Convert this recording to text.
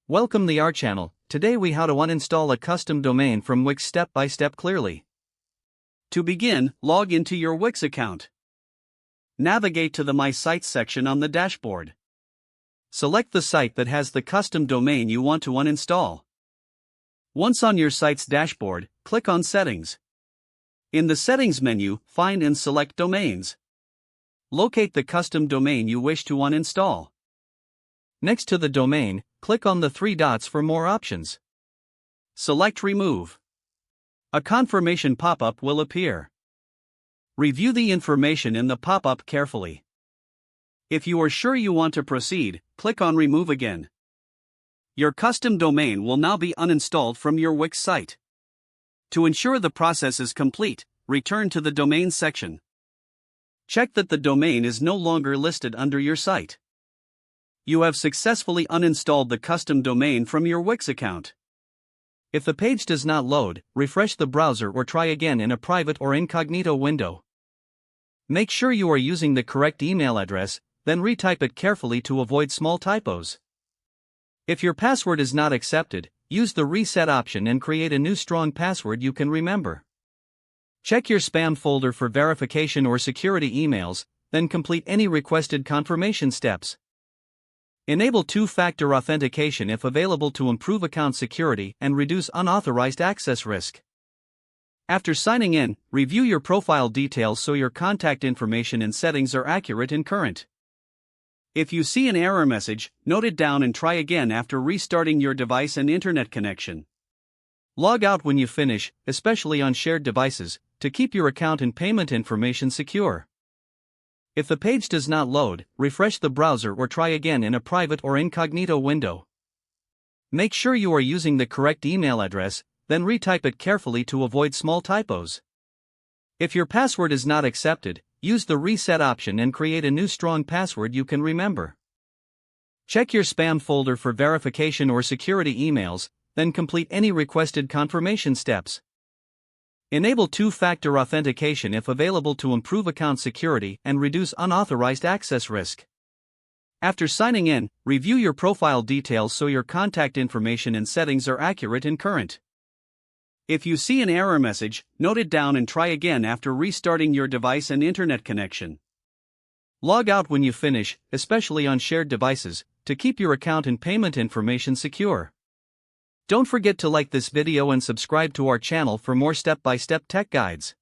Welcome to our channel. Today we how to uninstall a custom domain from Wix step by step clearly. To begin, log into your Wix account. Navigate to the My Sites section on the dashboard. Select the site that has the custom domain you want to uninstall. Once on your site's dashboard, click on Settings. In the Settings menu, find and select Domains. Locate the custom domain you wish to uninstall. Next to the domain, click on the three dots for more options. Select Remove. A confirmation pop-up will appear. Review the information in the pop-up carefully. If you are sure you want to proceed, click on Remove again. Your custom domain will now be uninstalled from your Wix site. To ensure the process is complete, return to the Domain section. Check that the domain is no longer listed under your site. You have successfully uninstalled the custom domain from your Wix account. If the page does not load, refresh the browser or try again in a private or incognito window. Make sure you are using the correct email address, then retype it carefully to avoid small typos. If your password is not accepted, use the reset option and create a new strong password you can remember. Check your spam folder for verification or security emails, then complete any requested confirmation steps. Enable two-factor authentication if available to improve account security and reduce unauthorized access risk. After signing in, review your profile details so your contact information and settings are accurate and current. If you see an error message, note it down and try again after restarting your device and internet connection. Log out when you finish, especially on shared devices, to keep your account and payment information secure. If the page does not load, refresh the browser or try again in a private or incognito window. Make sure you are using the correct email address, then retype it carefully to avoid small typos. If your password is not accepted, use the reset option and create a new strong password you can remember. Check your spam folder for verification or security emails, then complete any requested confirmation steps. Enable two-factor authentication if available to improve account security and reduce unauthorized access risk. After signing in, review your profile details so your contact information and settings are accurate and current. If you see an error message, note it down and try again after restarting your device and internet connection. Log out when you finish, especially on shared devices, to keep your account and payment information secure. Don't forget to like this video and subscribe to our channel for more step-by-step tech guides.